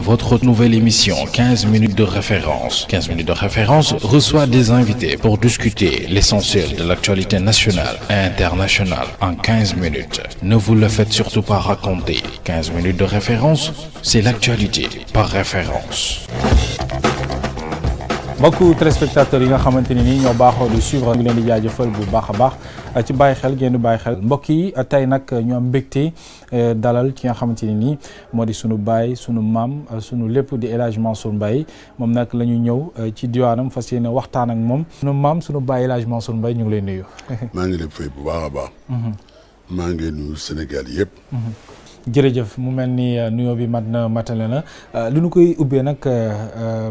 votre nouvelle émission 15 minutes de référence. 15 minutes de référence reçoit des invités pour discuter l'essentiel de l'actualité nationale et internationale en 15 minutes. Ne vous le faites surtout pas raconter. 15 minutes de référence, c'est l'actualité par référence. mbokku téléspectateurs yi nga xamante ne nii ñoo baaxoo di suivre ngi leen di jaajëfal bu baax a baax ci bàyyi xel ngeen di bàyyi xel mbokk yi tey nag ñu am mbégte dalal ki nga xamante ne nii moo di sunu baay sunu maam sunu lépp di El Hadj Mansour Mbaye moom nag la ñu ñëw ci diwaanam fas yéene waxtaan ak moom sunu maam sunu baay El Hadj Mansour Mbaye ñu ngi lay nuyu. maa ngi lay fay bu baax a baax. maa ngi nuyu Sénégal yëpp. jërëjëf mu mel ni nuyoo bi matale na li ñu koy ubbee nag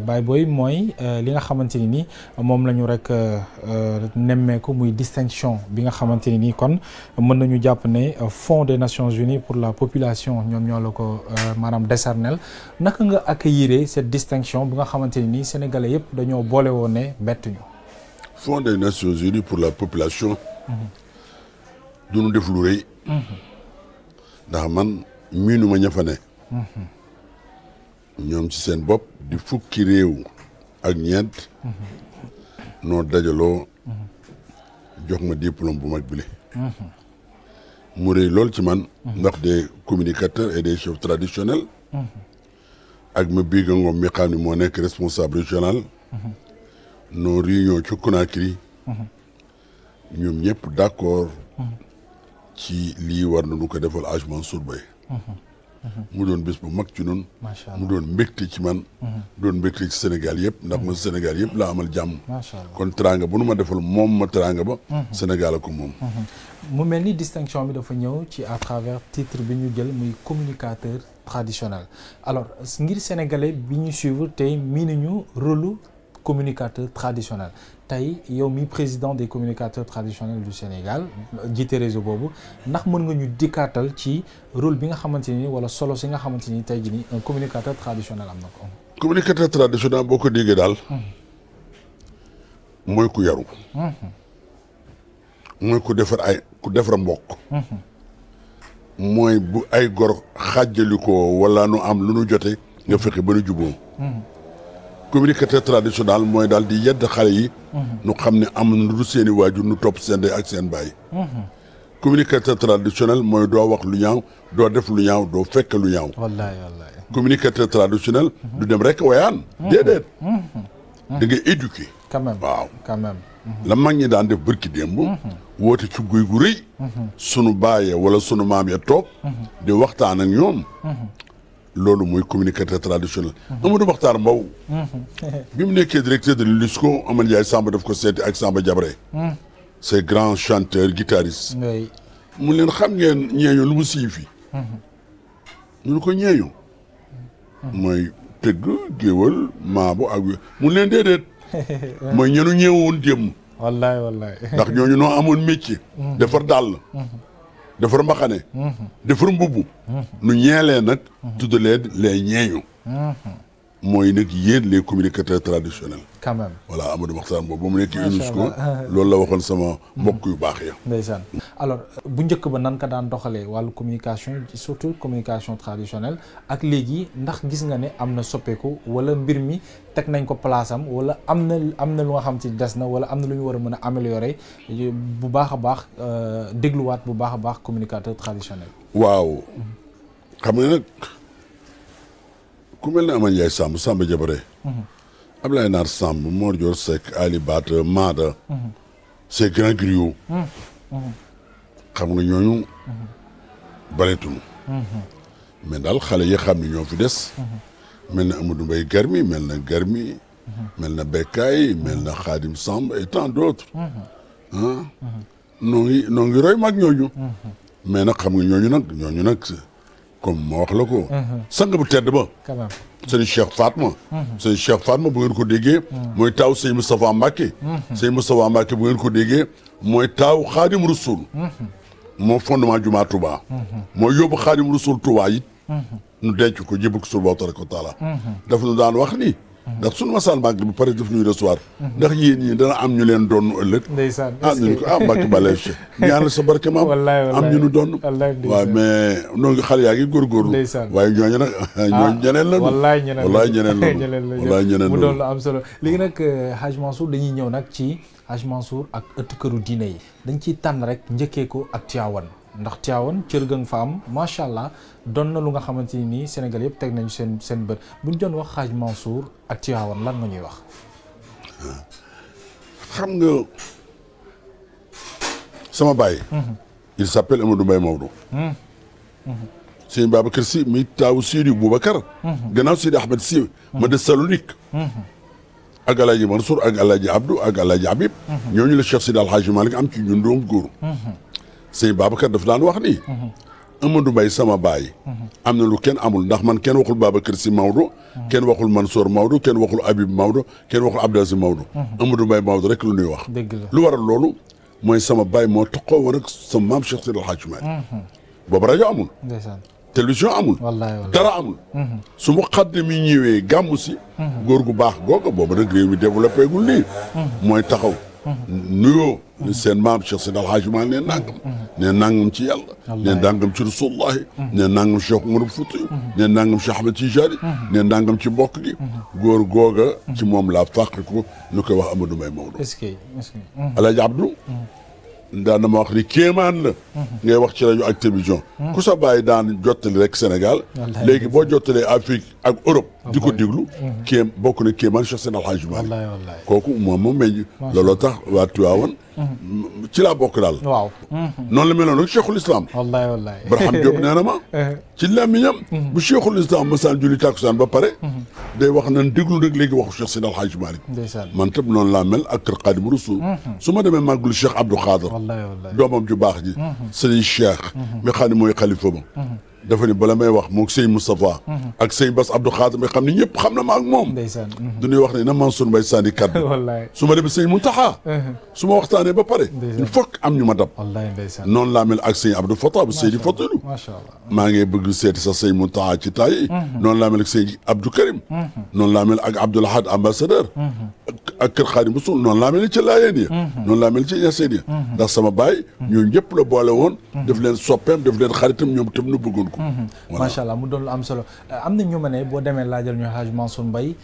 Baye Boye mooy li nga xamante ni nii moom la ñu rek nemmeeku muy distinction bi nga xamante ni nii kon mën nañu jàpp ne Fonds des Nations Unies pour la population ñoom ñoo la ko maanaam décernel naka nga accueillir cette distinction bi nga xamante ni nii sénégalais yëpp dañoo boole woon ne bett ñu. Fonds des Nations Unies pour la population. du ñu def lu rëy. ndax man miinu ma ña fa ne ñoom ci seen bopp di fukki réew ak ñeent noo dajaloo jox ma diplôme bu mag bile mu rëy lool ci man ndax des communicateurs et des chefs traditionnels ak ma Biga Ngom mi xam ne moo nekk responsable régional nos réunions ci Conakry ñoom ñëpp d'accord ci lii war nañu ko defal Hadj Mansour Mbaye mu doon bés bu mag ci noonu mu doon mbégte ci man doon mbégte ci Sénégal yëpp ndax ma Sénégal yëpp laa amal jàmm kon teranga bu nu ma defal moom ma teranga ba Sénégal ko moom mu mel ni distinction bi dafa ñëw ci à travers titre bi ñu jël muy communicateur traditionnel alors ngir sénégalais bi ñu suivre tey mii nañu rôle communicateur traditionnel tey yow mi président des communicateurs traditionnels du Sénégal jiite réseau boobu ndax mën nga ñu dikkaatal ci rôle bi nga xamante ni wala solo si nga xamante ni tey jii nii un communicateur traditionnel am na ko. communicateur traditionnel boo ko déggee daal mooy ku yaru mooy ku defar mbokk mooy bu ay gor xàjjali ko wala nu am lu nu jote nga fexe ba nu juboo communicateur traditionnel mooy daal di yedd xale yi nu xam ne am na lu seeni waajur nu topp seen ndey ak seen baay communicateur traditionnel mooy doo wax lu ñaaw doo def lu ñaaw doo fekk lu ñaaw wallaay wallaay communicateur traditionnel du dem rek wayaan déedéet da ngay éduquer quand même waaw quand même la mag ñi daan def bërki démb woote ci guy gu rëy sunu baayee wala sunu maam ya toog di waxtaan ak ñoom loolu mooy communicateur traditionnel Amadou Makhtar Mbow bi mu nekkee directeur de l'UNESCO Amadou Ndiaye Samba daf ko seeti ak Samba Diabré ces grands chanteurs guitaristes mu leen xam ngeen ñeeño lu mu siifi ñu ko ñeeño mooy tëgg géwal maabo ak mu leen déedéet mooy ñenu ñeewoon démb wallaay wallaay ndax ñooñu noo amoon métier defar dàll defar mbaxane defar mbubb nu ñeelee nag tuddalee les ñeeñu mooy nag yéen les communicateurs traditionnels quand même voilà Amadou Makhtar boobu ba mu nekk UNESCO loolu la waxoon sama mbokk yu baax ya ndeysaan alors bu njëkk ba nan ka daan doxalee wàllu communication surtout communication traditionnelle ak léegi ndax gis nga ne am na soppeeku wala mbir mi teg nañ ko place am wala am na lu nga xam ci des na wala am na lu ñu war a mën a améliorer bu baax a baax dégluwaat bu baax a baax communicateur traditionnel waaw xam nga nag ku mel ne Amadou Ndiaye Samba Diabré Ablaye Nar Samb Mor Dior Seck Ali Bata Maada ces grands griots xam nga ñooñu bareetuñu mais daal xale yi xam ne ñoo fi des mel na Amadou Mbaye Garmi mel na Garmi mel na Bekkaay mel na Khadim Samb et tant d'autres noo ngi roy mag ñooñu mais nag xam nga ñooñu nag comme ma wax la ko sang bu tedd ba sëñ Cheikh Fatma sëñ Cheikh Fatma bu ngeen ko déggee mooy taaw sëñ Moustapha Mbacké sëñ Moustapha Mbacké bu ngeen ko déggee mooy taaw Xaadim Rasul moo fondement jumaa Touba mooy yóbbu Xaadim Rasul Touba it nu denc ko jébal ko sul boo tabaraka wa taala daf nu daan wax ni ndax suñu masaan màgg bu pare daf ñuy recevoir ndax yéen ñi dana am ñu leen doon ëllëg ndeysaan ñu ko Mbacke Balaye ñaanal sa barke maam am ñu nu doon waaw mais noonu xale yaa ngi góorgóorlu waaye ñooñu nag ñooñu ñeneen la wallaay ñeneen la mu doon lu am solo léegi nag Hadj Mansour dañuy ñëw nag ci Hadj Mansour ak ëtt këru diine yi dañ ciy tànn rek njëkkee ko ak Tivaouane ndax Tivaouane cër ga nga fa am macha allah doon na lu nga xamante ni nii Sénégal yëpp teg nañu seen bët bu ñu doon wax Hadj Mansour ak Tivaouane lan nga ñuy wax. xam nga sama baay. il s'appelle Amadou Mbaye Maodo. Sëñ Babacar Sy mi taawu Sidi Boubacar. gannaaw Sidi Ahmed Sy ma de Salonique. ak El Hadj Mansour ak El Hadj Abdou ak El Hadj Habib. ñooñu la Cheikh Sidi Al Hadj Malick am ci ñun doom góor. Sëñ Babacar daf daan wax ni. Amadou Mbaye sama baay. am na lu kenn amul ndax man kenn waxul Babacar Sy Maodo. kenn waxul Mansour Maodo kenn waxul Habib Maodo kenn waxul Abdou Aziz Maodo. Amadou Mbaye Maodo rek lu ñuy wax. lu waral loolu mooy sama baay moo toqoo woon ak sama maam Cheikh Sidi El Hadj Malick. boobu rajo amul. télévision amul. dara amul. su mu xadde mi ñëwee gàmmu si. góor gu baax googa boobu nag réew mi développé gul nii. mooy taxaw. nuyoo seen maam Cheikh Sidi El Hadj Malick nee nangam ci yàlla nee nangam ci rasulullahi nee nangam Cheikh Umar Fouti nee nangam Cheikh Ahmed Tijani nee nangam ci mbokk gi góor googa ci moom laa fàq ko ñu koy wax Amadou Mbaye Maodo El Hadj Abdou daan na ma wax ni kéemaan la ngay wax ci rajo ak télévision ku sa bàyyi daan jottali rek Sénégal léegi boo jottalee Afrique ak Europe di ko déglu bokk na kéemaan Cheikh Sidi El Hadj Malick kooku moom meññ looloo tax waa Tivaouane ci laa bokk daal waaw noonu la meloon nag Cheikhul Islam Barham Diop nee na ma ci làmmiñam bu Cheikhul Islam masaan julli takkusaan ba pare day wax nan déglu nag léegi waxu Cheikh Sidi El Hadj Malick man tam noonu laa mel ak kër Xaadimu Rasuul su ma demee màggul Cheikh Abdou Khadre doomam ju baax ji sëriñ Cheikh mi xam ne mooy xalifa ba dafa ni bala may wax moog sëñ Moustapha ak sëñ Bass Abdou Khadre mi xam ne ñëpp xam na ma ak moom du ñuy wax ne na Mansour Mbaye sànni kaddu su ma demee sëñ Mountakha su ma waxtaanee ba pare il faut que am ñu ma dab noonu laa mel ak sëñ Abdou Fatah bu Seydi Fatilu maa ngi bëgg seeti sax sëñ Mountakha ci taay yi noonu laa mel ak sëñ Abdou Karim noonu laa mel ak Abdoul Ahad ambassadeur ak kër Xaadimu Rasuul noonu laa mel ci Laayeen yi noonu laa mel ci Ñaseen yi ndax sama baay ñooñu ñëpp la boole woon def leen soppeem def leen xaritam ñoom tam nu bëggoon ko macha allah mu doon lu am solo am na ñu ma ne boo demee laajal ñu Hadj Mansour Mbaye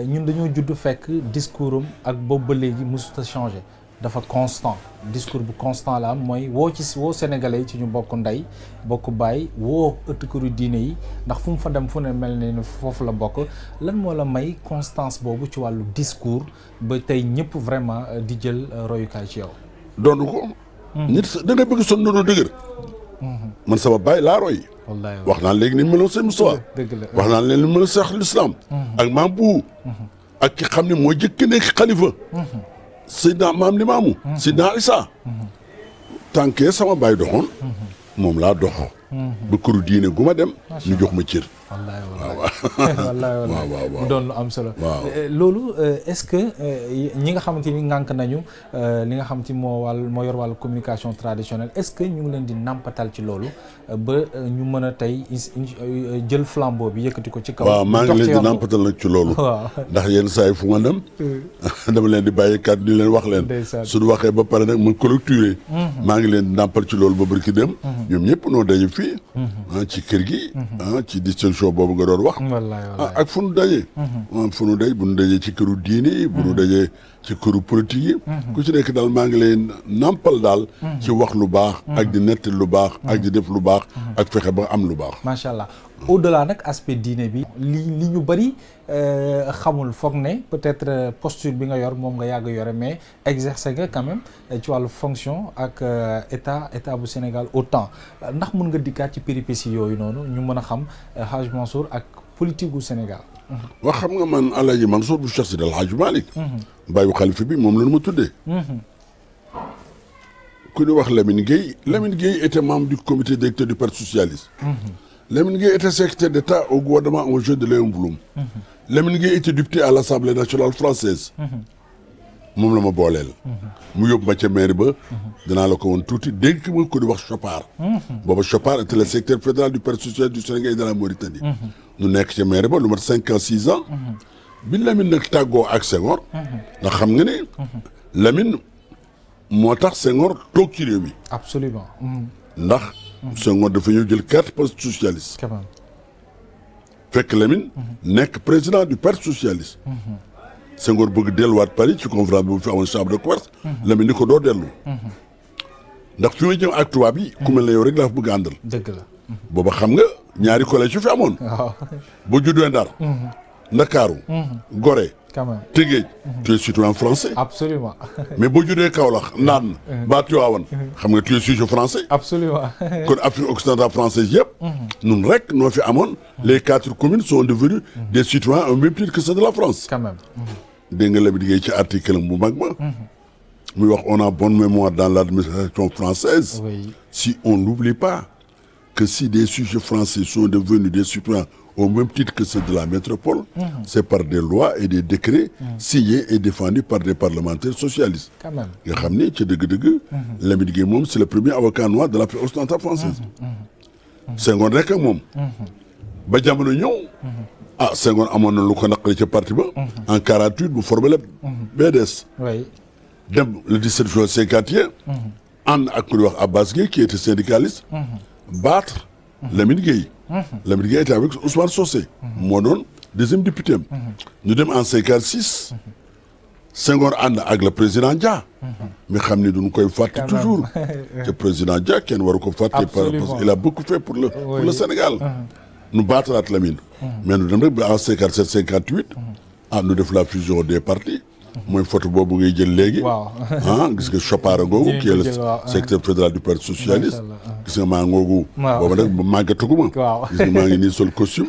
ñun dañoo judd fekk discours am ak boobu ba léegi mosut a changé dafa constant discours bu constant la am mooy woo sénégalais yi ci ñu bokk ndey bokk baay woo ëtt këru diine yi ndax fu mu fa dem fu ne mel ne foofu la bokk lan moo la may constance boobu ci wàllu discours ba tey ñëpp vraiment di jël royukaay ci yow doonu ko nit da nga bëgg son noonu dëgër man sama baay laa roy wax naan léegi ni meloon sëñ Moustapha wax naan leen ni meloon Cheikh l'Islam ak maam bu ak ki xam ne moo jëkk nekk xalifa Seydina maam Limaamu Seydina Isa tànkee sama baay doxoon moom laa doxoo ba këru diine gu ma dem ñu jox ma cër wallaay mu doon lu am solo loolu est-ce que ñi nga xamante ni ngànk nañu li nga xamante ni moo yor wàllu communication traditionnelle est-ce que ñu ngi leen di nàmpatal ci loolu ba ñu mën a tey jël flambeau bi yëkkati ko ci kaw waaw maa ngi leen di nàmpatal nag ci loolu ndax yenn saa yi fu ma dem dama leen di bàyyi kàddu di leen wax leen suñu waxee ba pare nag ma collecturé maa ngi leen di nàmpal ci loolu ba bërki dem ñoom ñëpp noo daje fii ci kër gi ci distinction boobu nga doon wax ak fu nu dajee fu nu daj bu nu dajee ci këru diine yi bu nu dajee ci këru politique yi ku ci nekk daal maa ngi leen nampal daal ci wax lu baax ak di netti lu baax ak di def lu baax ak fexe ba am lu baax macha allah au delà nag aspect diine bi li ñu bëri xamul foog ne peut-être posture bi nga yor moom nga yàgg yore mais exercer nga quand même ci wàllu fonction ak état bu Sénégal autant ndax mun nga dikkaat ci péripéties yooyu noonu ñu mën a xam Hadj Mansour ak politique gu Sénégal wax xam nga man Alaaji Mansour bu Cheikh Sidi El Hadj Malick bàyyi xalifa bi moom la nu ma tuddee ku ñu wax Lamine Gueye était membre du comité directeur du parti socialiste Lamine Gueye était secrétaire d'État au gouvernement au jeu de Léon Blum Lamine Gueye était député à l'Assemblée nationale française moom la ma booleel mu yóbbu ma ca mairie ba dinaa la ko woon tuuti dégg ma ko di wax Chopard booba Chopard était le secrétaire fédéral du parti socialiste du Sénégal et de la Mauritanie ñu nekk ca mairie ba lu mat 5 ans 6 ans bi Lamine nag tàggoo ak Senghor. ndax xam nga ne. Lamine moo tax Senghor toog ci réew mi. absolument. ndax. Senghor dafa ñëw jël carte parti socialiste. quand même. fekk Lamine. nekk président du parti socialiste. Senghor bëgg delluwaat Paris ci conférence bu fi amoon chambre de commerce. Lamine ni ko doo dellu. ndax fi ma jëm ak tubaab yi. ku mel ne yow rek laa fa bëgg a àndal. dëgg la. booba xam nga ñaari collège yu fi amoon. waaw. boo juddoo Ndar. Ndakaaru. Gorée. quand même. Tëngéej. tu es citoyen français. absolument. mais boo juddoo Kaolack Ndaan. ba Tivaouane. xam nga tu es sujet français. absolument. kon Afrique occidentale française yëpp. ñun rek noo fi amoon. les 4 communes sont devenues des citoyens au même titre que ceux de la France. quand même. dégg nga la bi liggéey ci article bu mag ba. muy wax on a bonne mémoire dans l'administration française. oui. si on n'oublie pas que si des sujets français sont devenus des citoyens au même titre que ceux de la métropole, c'est par des lois et des décrets signés et défendus par des parlementaires socialistes. quand même. nga xam ni ci dëgg-dëgg. Lamine Gueye moom c'est le premier avocat noir de l'Afrique occidentale française. Senghor nekk ak moom. ba jamono ñëw. Senghor amoon na lu ko naqari ca parti ba. en 48 bu formé le BDS. oui. dem le 17 juin 51. ànd ak ku ñuy wax Abbas Gueye qui était syndicaliste. battre Lamine Gueye. Lamine Gueye était avec Ousmane Socé. moo doon deuxième député am. ñu dem en 56. Senghor ànd ak le président Dia. mi xam ni duñ koy fàtte toujours. te président Dia kenn waru ko fàtte. parce qu'il a beaucoup fait pour le Sénégal. nu baatalaat Lamine. mais nu dem rek ba en 57 58. nu def la fusion des partis. mooy photo boobu ngay jël léegi. waaw. gis nga Chopara googu. qui est le secrétaire fédéral du parti socialiste. gis nga maa ngoogu. booba nag màggatuguma. waaw gis nga maa ngi nii sol costume.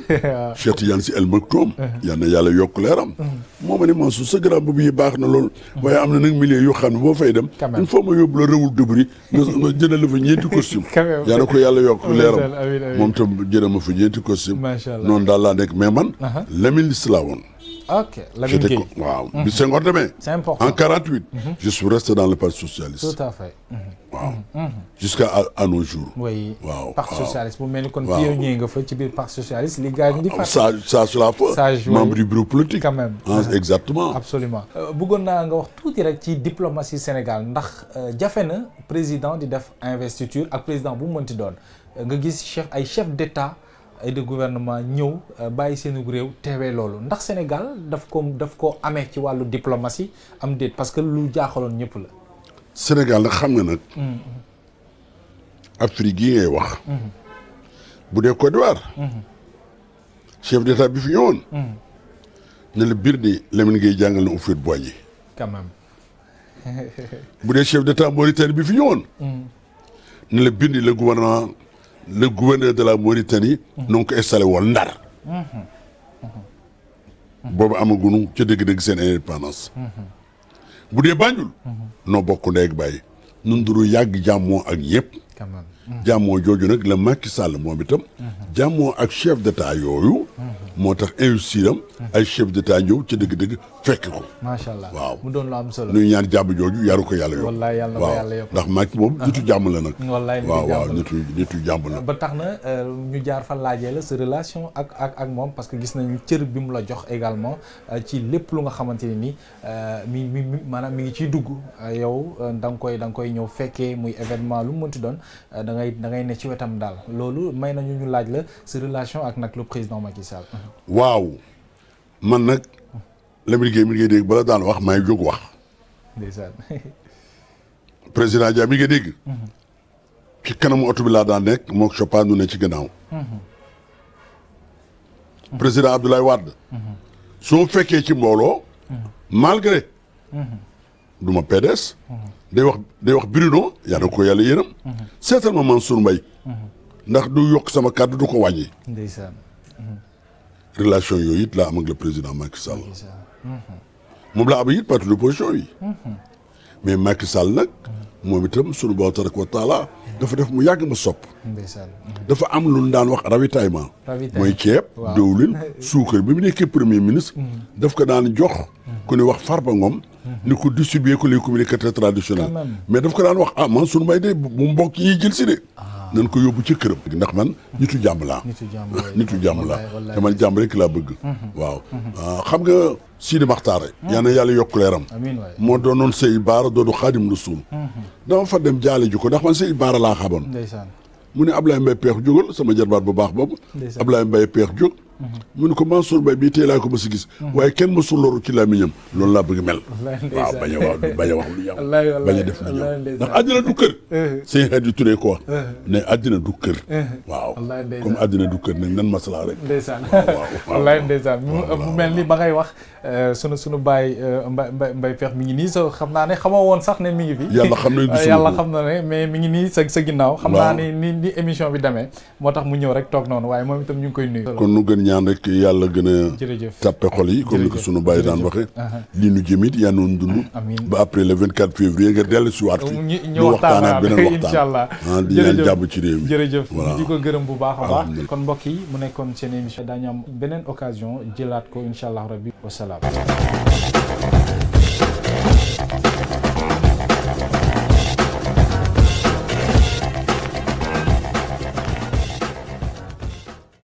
Cheikh Tidiane Sy El Maktoum. yal na yàlla yokk leeram. moo ma ne man su sa grand boobu yi baax na lool. waaye am na nag milieu yoo xam ne boo fay dem. il faut ma yóbbu la rewul dëbëri. nga jëndal la fa ñeenti costume. yaa na ko yàlla yokk leeram. moom tam jëndal ma fa ñeenti costume. macha allah noonu daal laa nekk mais man. Lamine laa woon. ok Lamine Gueye waaw bi Senghor demee. c'est important en 48. je suis resté dans le parti socialiste. tout à fait. waaw jusqu'à à nos jours. oui. waaw parti socialiste bu mel ni kon pionnier nga fa ci biir parti socialiste li gars yi di fàttali. ça sur la fa membre du bureau politique. quand même. exactement. absolument bëggoon naa nga wax tuuti rek ci diplomatie Sénégal ndax jafe na président di def investiture ak président bu mu mënti doon nga gis chef d'État et de gouvernement ñëw bàyyi seenu réew teewee loolu ndax Sénégal daf ko amee ci wàllu diplomatie am déet parce que lu jaaxaloon ñëpp la. Sénégal nag xam nga nag. Afrique yi ngay wax. bu dee Côte d'Ivoire. chef d'État bi fi ñëwoon. ne la biir ni Lamine Gueye jàngal na Houphouët-Boigny. quand même. bu dee chef d'État Mauritanie bi fi ñëwoon. ne la biir ni le gouverneur de la Mauritanie. noo ko installé woon Ndar. boobu amagunu ca dëgg-dëgg seen indépendance. bu dee Banjul. noo bokk ndey ak bàyyi. nun duru yàgg jàmmoo ak ñëpp. quand même. jàmmoo jooju nag la Macky Sall moom itam. jàmmoo ak chef d'état yooyu. moo tax investir am. ay chef d'état ñëw ca dëgg-dëgg fekk ko. macha allah waaw mu doon lu am solo. nuy ñaan jàmm jooju yaru ko yàlla yokk. wallaay yàlla ko yàlla yokk ndax Macky moom nitu jàmm la nag. wallaay waaw nitu jàmm la. ba tax na ñu jaar fa laajee la sa relation ak moom parce que gis nañu cër bi mu la jox également ci lépp lu nga xamante ne ni maanaam mi ngi ciy dugg yow da nga koy ñëw fekkee muy événement lu mu mënti doon da ngay ne ci wetam daal loolu may nañu ñu laaj la sa relation ak nag le président Macky Sall. waaw man nag Lamine Gueye mi ngi dégg bala daan wax may jóg wax. ndeysaan. président Dia mi ngi dégg. ci kanamu oto bi laa daan nekk moog Chopin nu ne ci gannaaw. président Abdoulaye Wade. soo fekkee ci mbooloo. malgré. du ma PDS. day wax Bruno yaa na ko yàlla yërëm. seetal ma Mansour Mbaye. ndax du yokk sama kàddu du ko wàññi. ndeysaan. relation yooyu it laa am ak le président Macky Sall. moom laa am it parti d'opposition yi. mais Macky Sall nag. moom itam sunu Boroom tabaaraka wa taala dafa def mu yàgg ma sopp. ndeysaan. dafa am lu ñu daan wax ravitaillement. mooy ceeb. diwlin suukar bi mu nekkee premier ministre. daf ko daan jox. ku ne wax Farba Ngom. ni ko distribuer ko les communicateurs traditionnels. mais daf ko daan wax man sunu may de bu mbokk yi jël si de. nañ ko yóbbu ci këram ndax man nitu jàmm laa nitu jàmm laa te man jàmm rek laa bëgg waaw xam nga Sidi Maxtaar yaa na yàlla yokk leeram moo doonoon Sey Baara doodu Xaadim Rasuul dama fa dem jaale ji ko ndax man Sey Baara laa xamoon mu ne Ablaye Mbaye Peex jógal sama jarbaat bu baax boobu Ablaye Mbaye Peex jóg mu ne ko Mansour Mbaye bii tey laa ko ma si gis waaye kenn ma su loru ci làmmiñam loolu laa bëgg mel waaw bañ a wax lu ñaaw bañ a def lu ñaaw ndax àddina du kër sëñ xeet yi turee ko wax ne àddina du kër waaw comme àddina du kër nag nan maslaa rek ndeysaan wallaay ndeysaan mu mel ni ba ngay wax sunu baay Mbaye Peex mi ngi nii sa xam naa ne xamoo woon sax ne mi ngi fi yàlla xam na ne mais mi ngi nii sa ginnaaw xam naa ne ni émission bi demee moo tax mu ñëw rek toog noonu waaye moom itam ñu ngi koy nuyu kon nu gën ñaan rek yàlla gën a tàppe xol yi comme ni ko sunu bàyyi daan waxe lii nu jëmit yaa noonu dund ba après le 24 février nga dellu si waat fi ñu waxtaanaat beneen waxtaan di ñaan jàmm ci réew mi jërëjëf di ko gërëm bu baax a baax kon mbokk yi mu nekkoon seen émission daañu am beneen occasion jëlaat ko incha allah rabbi wasalaam